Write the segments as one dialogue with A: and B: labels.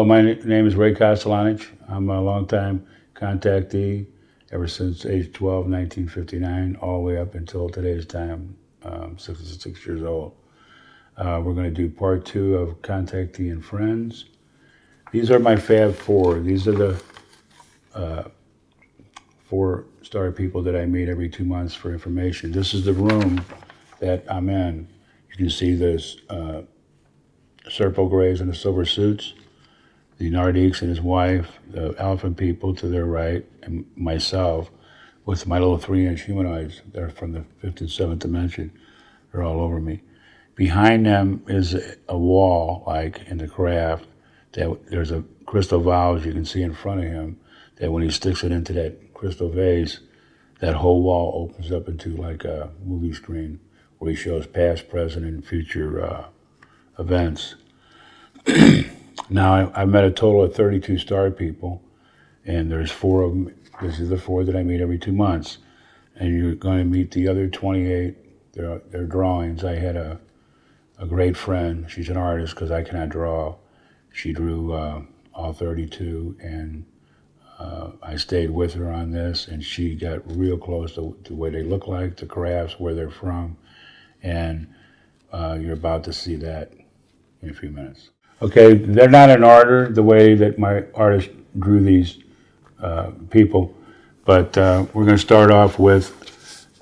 A: my name is Ray Kosulandich. I'm a longtime contactee ever since age 12, 1959, all the way up until today's time, 66 years old. We're going to do part 2 of Contactee and Friends. These are my Fab Four. These are the 4-star people that I meet every 2 months for information. This is the room that I'm in. You can see this Serpo Grays in the silver suits, the Nardiques and his wife, the elephant people to their right, and myself with my little 3-inch humanoids. They're from the 5th and 7th dimension. They're all over me. Behind them is a wall, like in the craft, that there's a crystal valve you can see in front of him, that when he sticks it into that crystal vase, that whole wall opens up into like a movie screen where he shows past, present, and future events. Now, I've met a total of 32 star people, and there's 4 of them. This is the 4 that I meet every 2 months. And you're going to meet the other 28. They're drawings. I had a great friend. She's an artist because I cannot draw. She drew all 32, and I stayed with her on this, and she got real close to what they look like, the crafts, where they're from, and you're about to see that in a few minutes. Okay, they're not in order the way that my artist drew these people, but we're going to start off with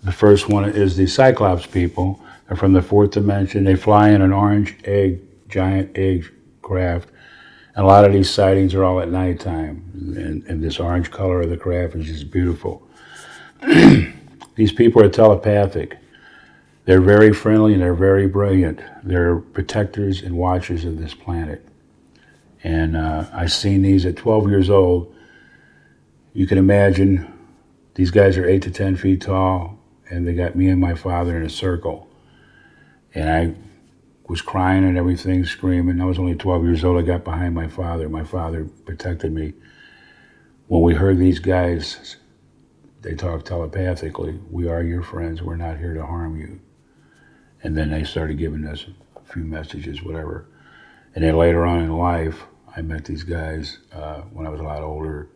A: the first one is the Cyclops people. They're from the 4th dimension. They fly in an orange egg, giant egg craft, and a lot of these sightings are all at nighttime, and this orange color of the craft is just beautiful. These people are telepathic. They're very friendly and they're very brilliant. They're protectors and watchers of this planet. And I've seen these at 12 years old. You can imagine these guys are 8 to 10 feet tall, and they got me and my father in a circle. And I was crying and everything, screaming. I was only 12 years old. I got behind my father. My father protected me. When we heard these guys, they talk telepathically. We are your friends. We're not here to harm you. And then they started giving us a few messages, whatever. And then later on in life, I met these guys when I was a lot older,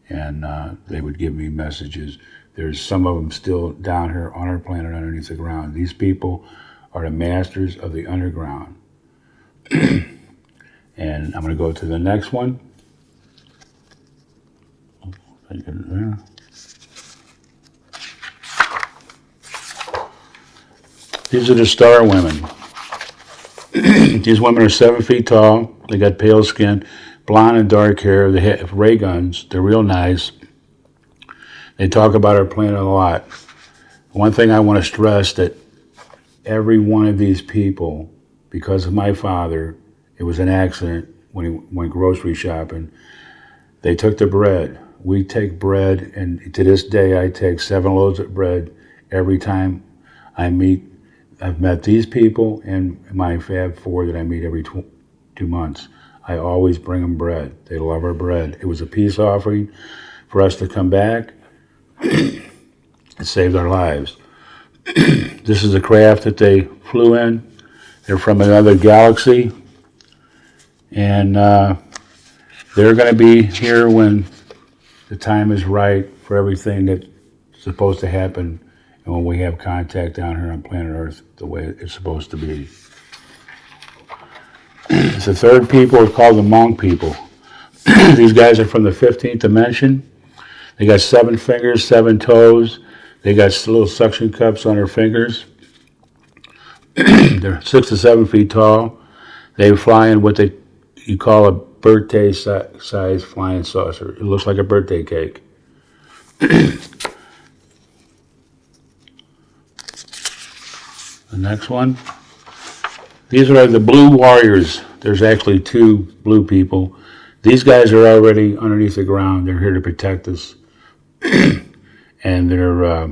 A: and they would give me messages. There's some of them still down here on our planet underneath the ground. These people are the masters of the underground. And I'm going to go to the next one. I get it there. These are the star women. These women are 7 feet tall. They got pale skin, blonde and dark hair. They have ray guns. They're real nice. They talk about our planet a lot. One thing I want to stress that every one of these people, because of my father, it was an accident when he went grocery shopping. They took the bread. We take bread, and to this day, I take 7 loaves of bread every time I meet. I've met these people and my Fab Four that I meet every 2 months. I always bring them bread. They love our bread. It was a peace offering for us to come back. It saved our lives. This is a craft that they flew in. They're from another galaxy. And they're going to be here when the time is right for everything that's supposed to happen, and when we have contact down here on planet Earth the way it's supposed to be. The third people are called the monk people. These guys are from the 15th dimension. They got 7 fingers, 7 toes. They got little suction cups on their fingers. They're 6 to 7 feet tall. They fly in what you call a birthday size flying saucer. It looks like a birthday cake. The next one. These are the blue warriors. There's actually 2 blue people. These guys are already underneath the ground. They're here to protect us. And they're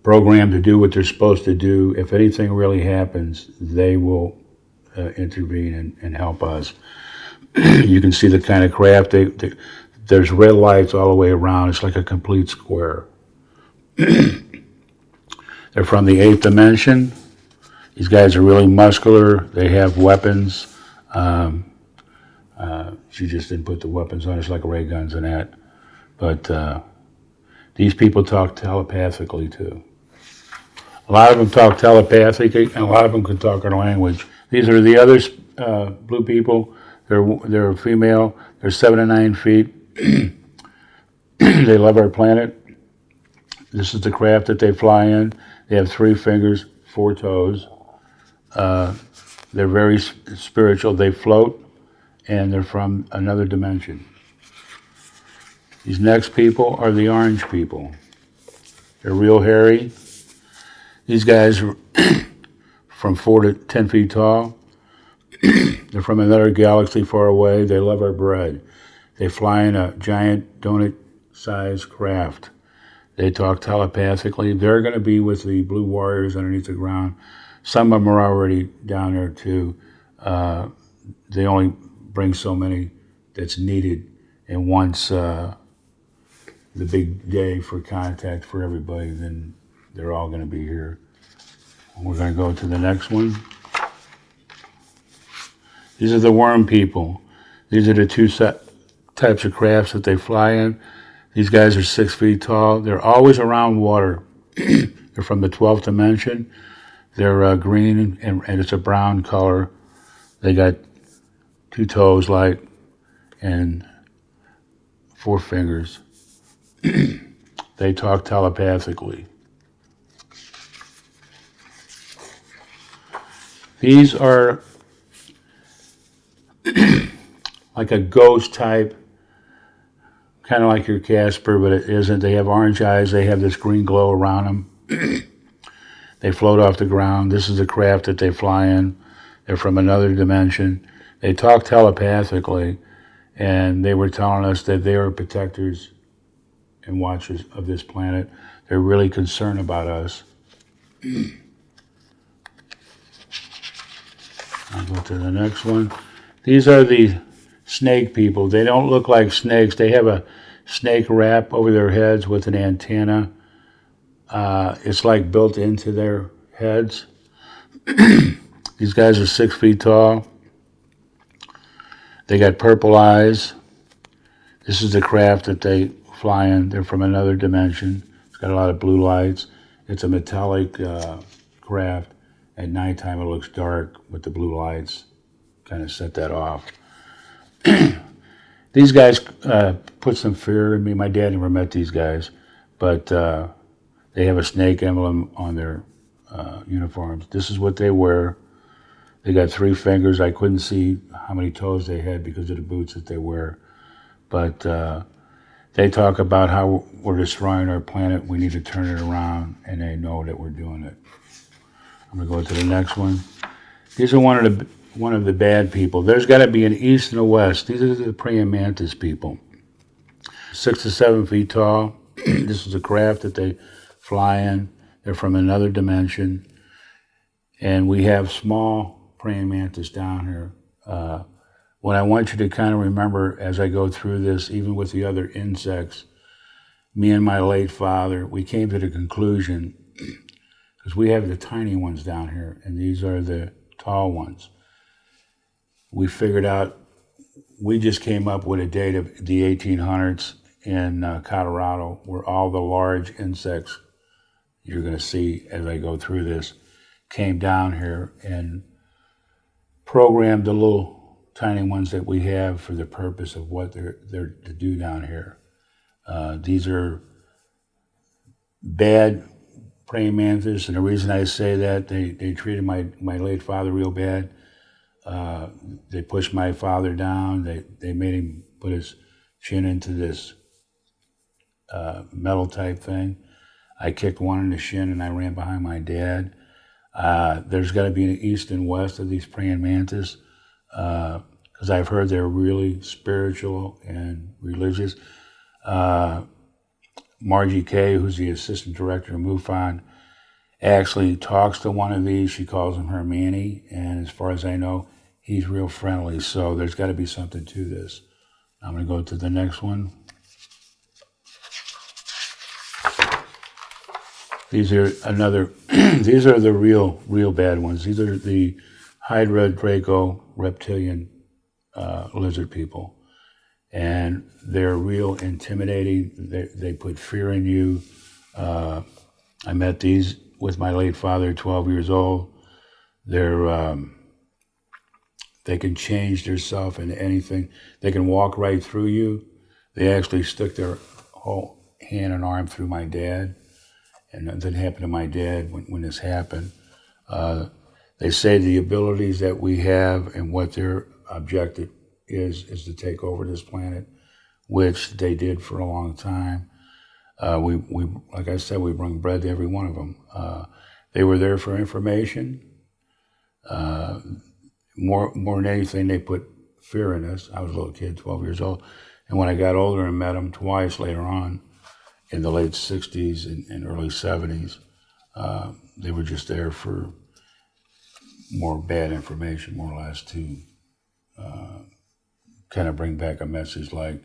A: programmed to do what they're supposed to do. If anything really happens, they will intervene and help us. You can see the kind of craft. There's red lights all the way around. It's like a complete square. They're from the 8th dimension. These guys are really muscular. They have weapons. She just didn't put the weapons on us like ray guns and that. But these people talk telepathically too. A lot of them talk telepathically, and a lot of them can talk our language. These are the other blue people. They're female. They're 7 to 9 feet. They love our planet. This is the craft that they fly in. They have 3 fingers, 4 toes. They're very spiritual. They float, and they're from another dimension. These next people are the orange people. They're real hairy. These guys are from 4 to 10 feet tall. They're from another galaxy far away. They love our bread. They fly in a giant donut-sized craft. They talk telepathically. They're going to be with the blue warriors underneath the ground. Some of them are already down there too. They only bring so many that's needed. And once the big day for contact for everybody, then they're all going to be here. We're going to go to the next one. These are the worm people. These are the 2 types of crafts that they fly in. These guys are 6 feet tall. They're always around water. They're from the 12th dimension. They're green and it's a brown color. They got 2 toes and 4 fingers. They talk telepathically. These are like a ghost type, kind of like your Casper, but it isn't. They have orange eyes. They have this green glow around them. They float off the ground. This is the craft that they fly in. They're from another dimension. They talk telepathically, and they were telling us that they are protectors and watchers of this planet. They're really concerned about us. I'll go to the next one. These are the snake people. They don't look like snakes. They have a snake wrap over their heads with an antenna. It's like built into their heads. These guys are 6 feet tall. They got purple eyes. This is the craft that they fly in. They're from another dimension. It's got a lot of blue lights. It's a metallic craft. At nighttime it looks dark with the blue lights. Kind of set that off. These guys put some fear in me. My dad never met these guys, but they have a snake emblem on their uniforms. This is what they wear. They got 3 fingers. I couldn't see how many toes they had because of the boots that they wear. But they talk about how we're destroying our planet. We need to turn it around, and they know that we're doing it. I'm going to go to the next one. These are one of the bad people. There's got to be an east and a west. These are the praying mantis people. 6 to 7 feet tall. This is a craft that they fly in. They're from another dimension. And we have small praying mantis down here. What I want you to kind of remember as I go through this, even with the other insects, me and my late father, we came to the conclusion, because we have the tiny ones down here, and these are the tall ones. We figured out, we just came up with a date of the 1800s in Colorado, where all the large insects you're going to see as I go through this came down here and programmed the little tiny ones that we have for the purpose of what they're to do down here. These are bad praying mantis, and the reason I say that, they treated my late father real bad. They pushed my father down. They made him put his chin into this metal type thing. I kicked one in the shin and I ran behind my dad. There's got to be an east and west of these praying mantis, because I've heard they're really spiritual and religious. Margie Kay, who's the assistant director of MUFON, actually talks to one of these. She calls him her Manny, and as far as I know, he's real friendly, so there's got to be something to this. I'm going to go to the next one. These are these are the real bad ones. These are the Hydra Draco reptilian lizard people. And they're real intimidating. They put fear in you. I met these with my late father, 12 years old. They can change themselves into anything. They can walk right through you. They actually stuck their whole hand and arm through my dad. And that happened to my dad when this happened. They say the abilities that we have and what their objective is to take over this planet, which they did for a long time. We like I said, we bring bread to every one of them. They were there for information. More than anything, they put fear in us. I was a little kid, 12 years old. And when I got older and met them twice later on, in the late 60s and early 70s, they were just there for more bad information, more or less, to kind of bring back a message like,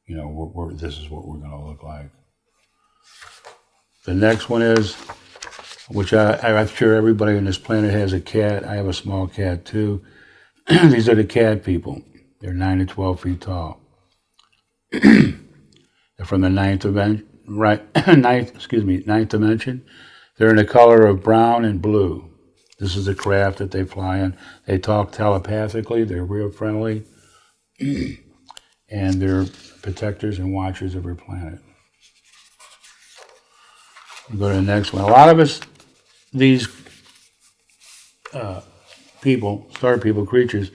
A: you know, this is what we're going to look like. The next one is, which I'm sure everybody on this planet has a cat. I have a small cat too. These are the cat people. They're 9 to 12 feet tall. They're from the ninth dimension. They're in the color of brown and blue. This is the craft that they fly in. They talk telepathically. They're real friendly. And they're protectors and watchers of our planet. We'll go to the next one. A lot of us, these people, star people, creatures,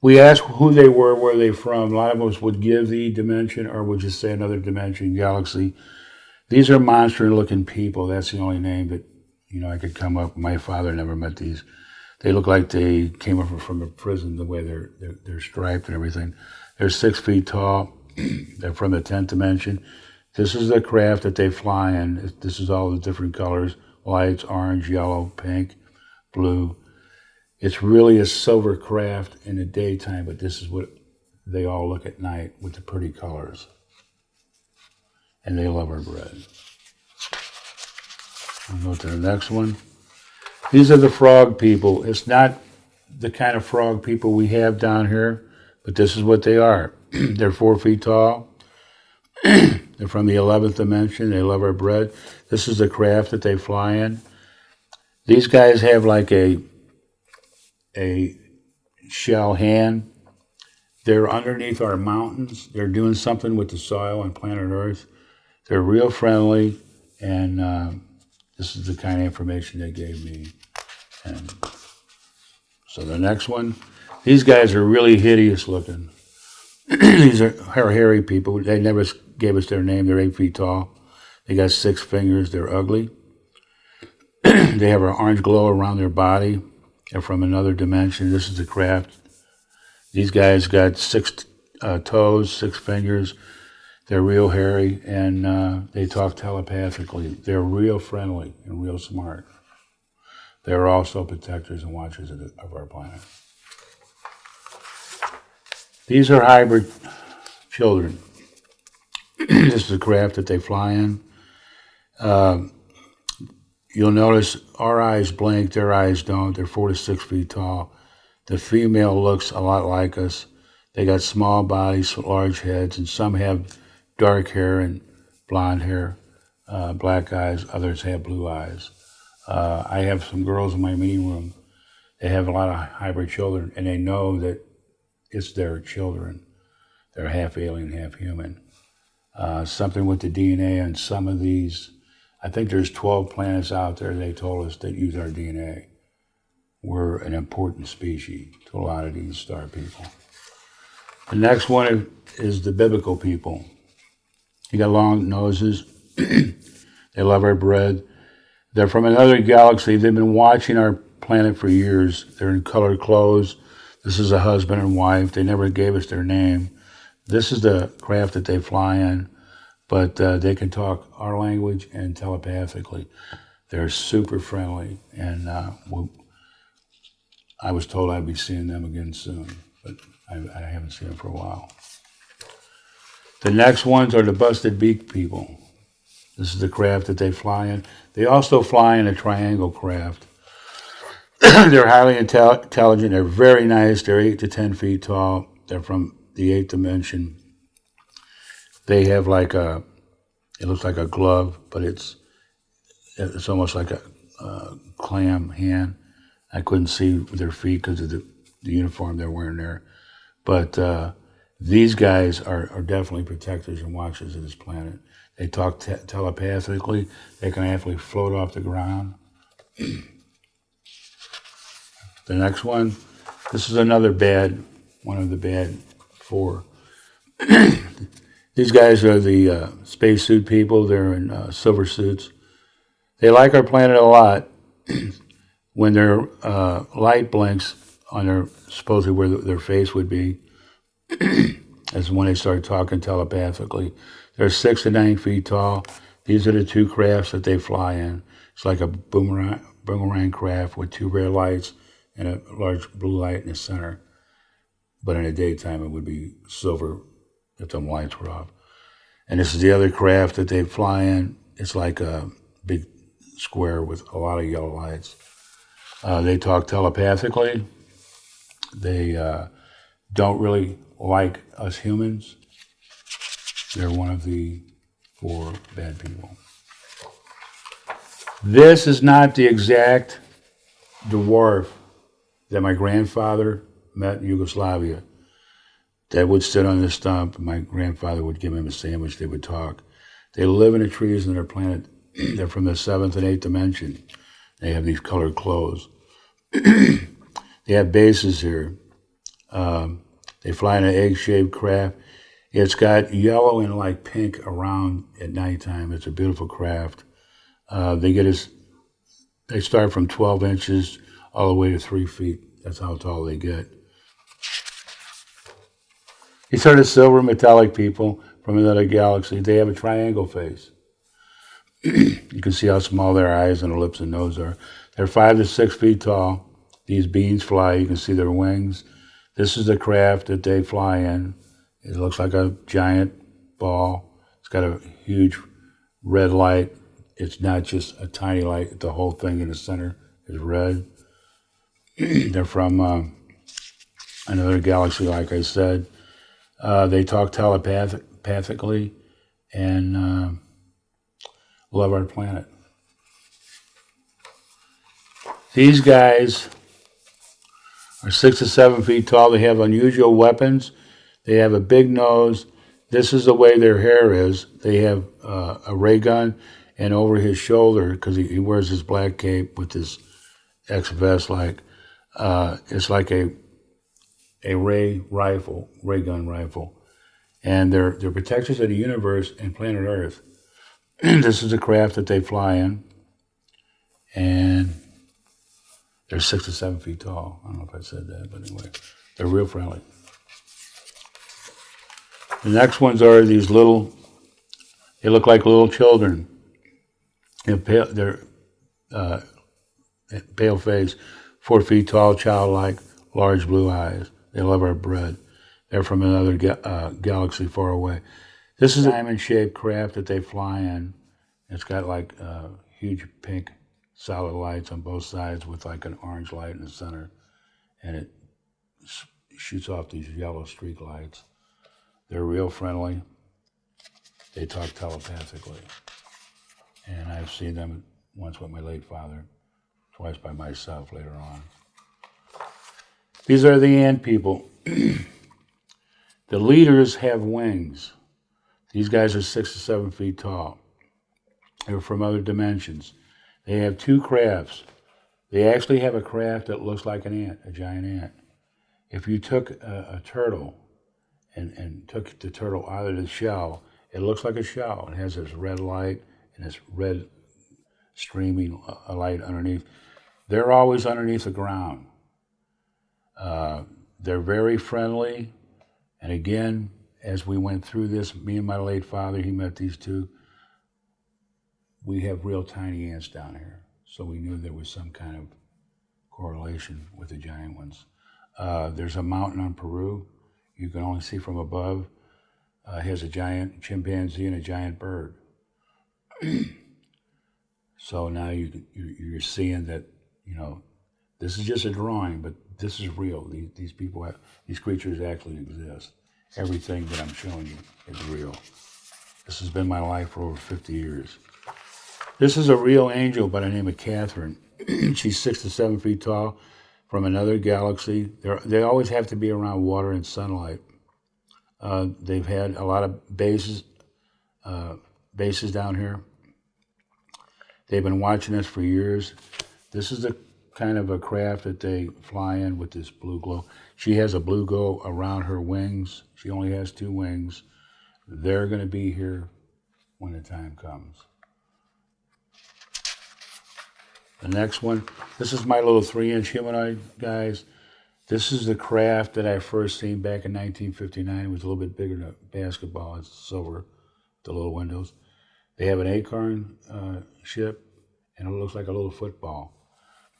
A: we ask who they were, where they from. A lot of us would give the dimension or would just say another dimension, galaxy. These are monster-looking people. That's the only name that, you know, I could come up. My father never met these. They look like they came up from a prison, the way they're striped and everything. They're 6 feet tall. They're from the 10th dimension. This is the craft that they fly in. This is all the different colors: lights, orange, yellow, pink, blue. It's really a silver craft in the daytime, but this is what they all look at night with the pretty colors. And they love our bread. I'll go to the next one. These are the frog people. It's not the kind of frog people we have down here, but this is what they are. They're 4 feet tall. They're from the 11th dimension. They love our bread. This is the craft that they fly in. These guys have like a shell hand. They're underneath our mountains. They're doing something with the soil on planet Earth. They're real friendly, and this is the kind of information they gave me. And so the next one, these guys are really hideous looking. These are hairy people. They never gave us their name. They're 8 feet tall. They got 6 fingers. They're ugly. They have an orange glow around their body. They're from another dimension. This is the craft. These guys got 6 toes, 6 fingers. They're real hairy, and they talk telepathically. They're real friendly and real smart. They're also protectors and watchers of our planet. These are hybrid children. This is the craft that they fly in. You'll notice our eyes blink, their eyes don't. They're 4 to 6 feet tall. The female looks a lot like us. They got small bodies, large heads, and some have dark hair and blonde hair, black eyes. Others have blue eyes. I have some girls in my meeting room. They have a lot of hybrid children, and they know that it's their children. They're half alien, half human. Something with the DNA on some of these. I think there's 12 planets out there, they told us, that use our DNA. We're an important species to a lot of these star people. The next one is the biblical people. They got long noses. They love our bread. They're from another galaxy. They've been watching our planet for years. They're in colored clothes. This is a husband and wife. They never gave us their name. This is the craft that they fly in, but they can talk our language and telepathically. They're super friendly, and I was told I'd be seeing them again soon, but I haven't seen them for a while. The next ones are the busted beak people. This is the craft that they fly in. They also fly in a triangle craft. They're highly intelligent. They're very nice. They're 8 to 10 feet tall. They're from the eighth dimension. They have like it looks like a glove, but it's almost like a clam hand. I couldn't see their feet because of the uniform they're wearing there. But these guys are definitely protectors and watchers of this planet. They talk telepathically. They can actually float off the ground. The next one, this is another one of the bad four. These guys are the spacesuit people. They're in silver suits. They like our planet a lot. When their light blinks on supposedly where their face would be, that's when they start talking telepathically. They're 6 to 9 feet tall. These are the two crafts that they fly in. It's like a boomerang craft with two red lights and a large blue light in the center. But in the daytime, it would be silver if the lights were off. And this is the other craft that they fly in. It's like a big square with a lot of yellow lights. They talk telepathically. They don't really like us humans. They're one of the 4 bad people. This is not the exact dwarf that my grandfather met in Yugoslavia that would sit on the stump. My grandfather would give him a sandwich. They would talk. They live in the trees on their planet. They're from the 7th and 8th dimension. They have these colored clothes. They have bases here. They fly in an egg-shaped craft. It's got yellow and like pink around at nighttime. It's a beautiful craft. They start from 12 inches all the way to 3 feet. That's how tall they get. These are the silver metallic people from another galaxy. They have a triangle face. You can see how small their eyes and their lips and nose are. They're 5 to 6 feet tall. These beings fly. You can see their wings. This is the craft that they fly in. It looks like a giant ball. It's got a huge red light. It's not just a tiny light. The whole thing in the center is red. They're from another galaxy, like I said. They talk telepathically and love our planet. These guys are 6 to 7 feet tall. They have unusual weapons. They have a big nose. This is the way their hair is. They have a ray gun, and over his shoulder, because he wears this black cape with this X-vest, it's like a ray gun rifle. And they're protectors of the universe and planet Earth. This is the craft that they fly in. And they're 6 to 7 feet tall. I don't know if I said that, but anyway, they're real friendly. The next ones are these they look like little children. They're pale face, 4 feet tall, childlike, large blue eyes. They love our bread. They're from another galaxy far away. This is a diamond-shaped craft that they fly in. It's got like huge pink solid lights on both sides with like an orange light in the center, and it shoots off these yellow streak lights. They're real friendly. They talk telepathically. And I've seen them once with my late father, twice by myself later on. These are the ant people. The leaders have wings. These guys are 6 to 7 feet tall. They're from other dimensions. They have 2 crafts. They actually have a craft that looks like an ant, a giant ant. If you took a turtle and took the turtle out of the shell, it looks like a shell. It has this red light and this red streaming light underneath. They're always underneath the ground. They're very friendly. And again, as we went through this, me and my late father, he met these 2. We have real tiny ants down here. So we knew there was some kind of correlation with the giant ones. There's a mountain on Peru you can only see from above. It has a giant chimpanzee and a giant bird. So now you're seeing that, This is just a drawing, but this is real. These people, these creatures actually exist. Everything that I'm showing you is real. This has been my life for over 50 years. This is a real angel by the name of Catherine. She's 6 to 7 feet tall, from another galaxy. They always have to be around water and sunlight. They've had a lot of bases down here. They've been watching us for years. This is the kind of a craft that they fly in with this blue glow. She has a blue glow around her wings. She only has 2 wings. They're going to be here when the time comes. The next one, this is my little 3-inch humanoid, guys. This is the craft that I first seen back in 1959. It was a little bit bigger than a basketball. It's silver, the little windows. They have an acorn ship, and it looks like a little football.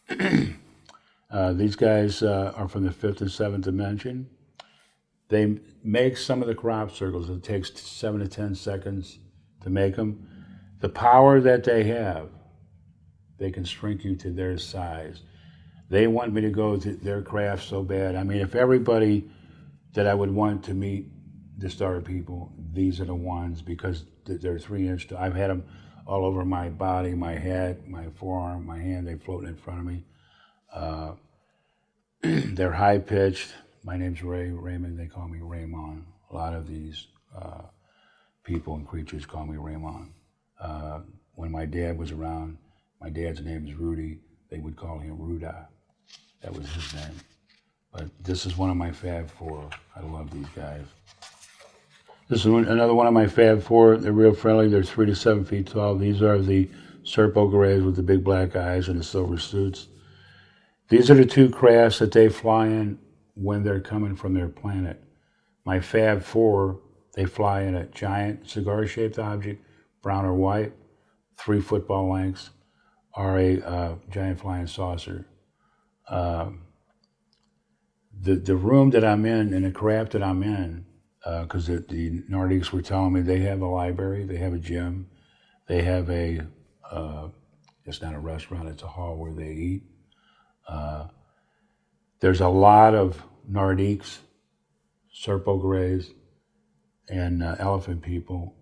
A: These guys are from the 5th and 7th dimension. They make some of the crop circles. It takes 7 to 10 seconds to make them. The power that they have, they can shrink you to their size. They want me to go to their craft so bad. I mean, if everybody that I would want to meet the star people, these are the ones, because they're 3-inch. I've had them all over my body, my head, my forearm, my hand. They float in front of me. They're high-pitched. My name's Raymond. They call me Raymond. A lot of these people and creatures call me Raymond. When my dad was around, my dad's name is Rudy. They would call him Ruda. That was his name. But this is one of my Fab Four. I love these guys. This is another one of my Fab Four. They're real friendly. They're 3 to 7 feet tall. These are the Serpo Greys with the big black eyes and the silver suits. These are the 2 crafts that they fly in when they're coming from their planet. My Fab Four, they fly in a giant cigar-shaped object, brown or white, 3 football lengths, or a giant flying saucer. The room that I'm in and the craft that I'm in, because the Nordics were telling me they have a library, they have a gym, they have it's not a restaurant, it's a hall where they eat. There's a lot of Nordiques, Serpo Greys, and elephant people,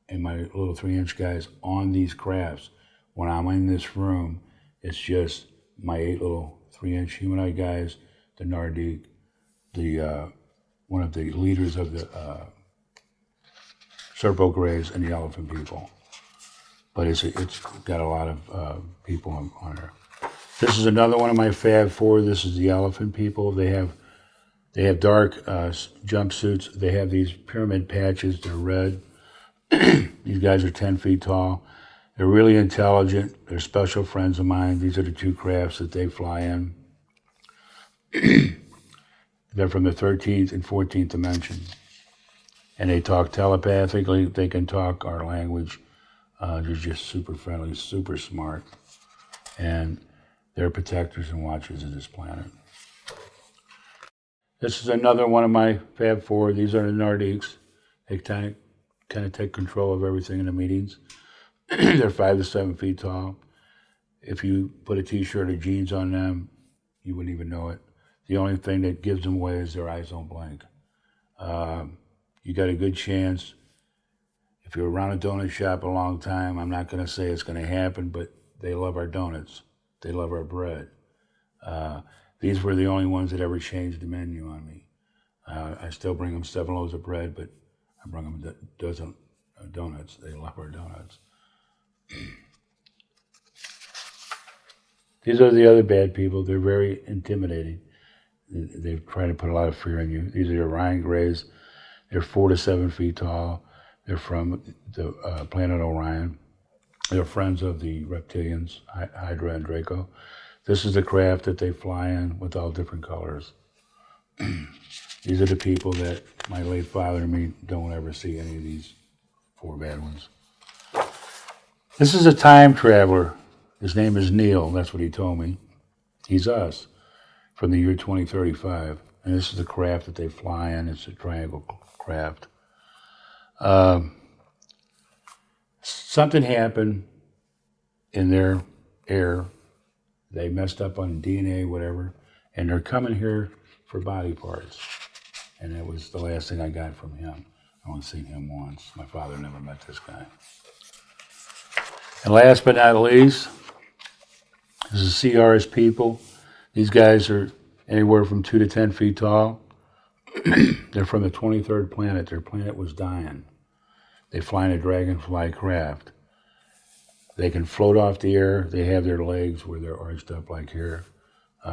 A: and my little 3-inch guys on these crafts. When I'm in this room, it's just my 8 little 3-inch humanoid guys, the Nordique, the one of the leaders of the Serpo Greys, and the elephant people. But it's got a lot of people on there. This is another one of my Fab Four. This is the elephant people. They have dark jumpsuits. They have these pyramid patches. They're red. These guys are 10 feet tall. They're really intelligent. They're special friends of mine. These are the 2 crafts that they fly in. They're from the 13th and 14th dimension. And they talk telepathically. They can talk our language. They're just super friendly, super smart. And they're protectors and watchers of this planet. This is another one of my Fab Four. These are the Nordiques. They kind of take control of everything in the meetings. They're 5 to 7 feet tall. If you put a t-shirt or jeans on them, you wouldn't even know it. The only thing that gives them away is their eyes don't blink. You got a good chance. If you're around a donut shop a long time, I'm not going to say it's going to happen, but they love our donuts. They love our bread. These were the only ones that ever changed the menu on me. I still bring them 7 loaves of bread, but I bring them a dozen donuts. They love our donuts. These are the other bad people. They're very intimidating. They try to put a lot of fear in you. These are the Orion Greys. They're 4 to 7 feet tall. They're from the planet Orion. They're friends of the reptilians, Hydra and Draco. This is the craft that they fly in with all different colors. These are the people that my late father and me don't ever see any of these 4 bad ones. This is a time traveler. His name is Neil. That's what he told me. He's us from the year 2035. And this is the craft that they fly in. It's a triangle craft. Something happened in their air They messed up on DNA, whatever, and they're coming here for body parts. And that was the last thing I got from him. I only seen him once. My father never met this guy. And last but not least, this is CR's people. These guys are anywhere from 2 to 10 feet tall. They're from the 23rd planet. Their planet was dying. They fly in a dragonfly craft. They can float off the air. They have their legs where they're arched up like here.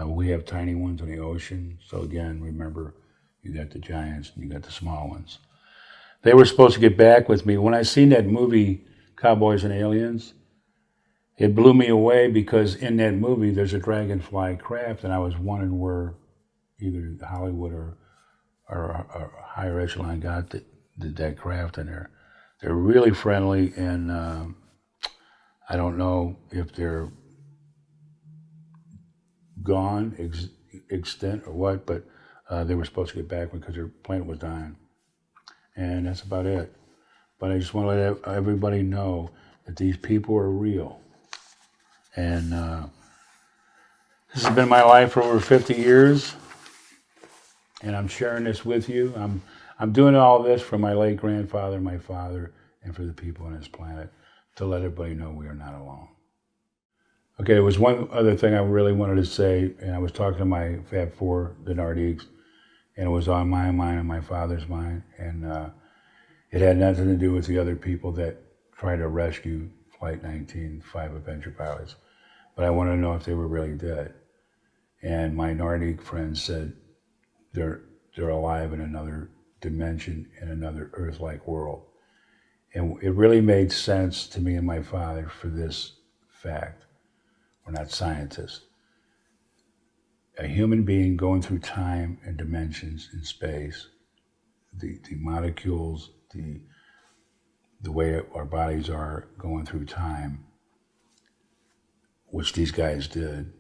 A: We have tiny ones in the ocean. So again, remember, you got the giants and you got the small ones. They were supposed to get back with me. When I seen that movie, Cowboys and Aliens, it blew me away because in that movie, there's a dragonfly craft, and I was wondering where either Hollywood or a higher echelon got that craft in there. They're really friendly, and I don't know if they're gone, extinct or what, but they were supposed to get back because their planet was dying. And that's about it. But I just want to let everybody know that these people are real. And this has been my life for over 50 years. And I'm sharing this with you. I'm doing all this for my late grandfather, my father, and for the people on this planet to let everybody know we are not alone. Okay, there was one other thing I really wanted to say, and I was talking to my Fab Four, the Nordiques, and it was on my mind and my father's mind, and it had nothing to do with the other people that tried to rescue Flight 19, 5 Avenger pilots, but I wanted to know if they were really dead. And my Nordic friends said they're alive in another dimension, in another Earth-like world. And it really made sense to me and my father for this fact. We're not scientists. A human being going through time and dimensions in space, the molecules, the way our bodies are going through time, which these guys did,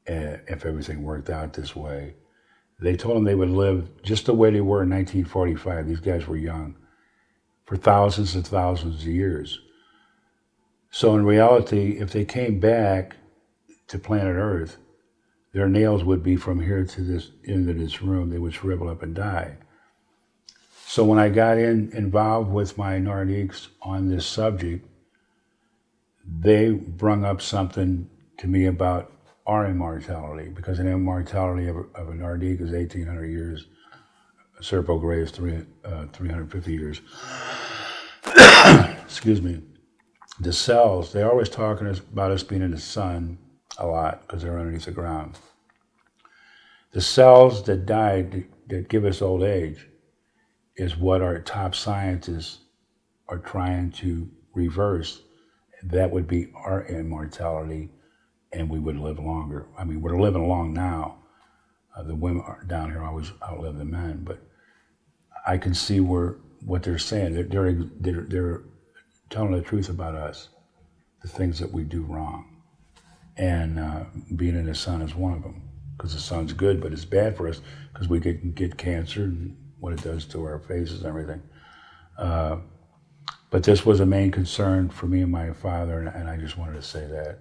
A: if everything worked out this way, they told them they would live just the way they were in 1945. These guys were young, for thousands and thousands of years. So in reality, if they came back to planet Earth, their nails would be from here to this end of this room. They would shrivel up and die. So when I got involved with my Nordiques on this subject, they brung up something to me about our immortality, because an immortality of a Nordique is 1,800 years. A Serpo Gray is 350 years. Excuse me. The cells, they're always talking about us being in the sun a lot because they're underneath the ground. The cells that died, that give us old age, is what our top scientists are trying to reverse. That would be our immortality, and we would live longer. I mean, we're living long now. The women down here always outlive the men, but I can see what they're saying. They're telling the truth about us, the things that we do wrong. And being in the sun is one of them, because the sun's good, but it's bad for us because we can get cancer and what it does to our faces and everything. But this was a main concern for me and my father, and I just wanted to say that.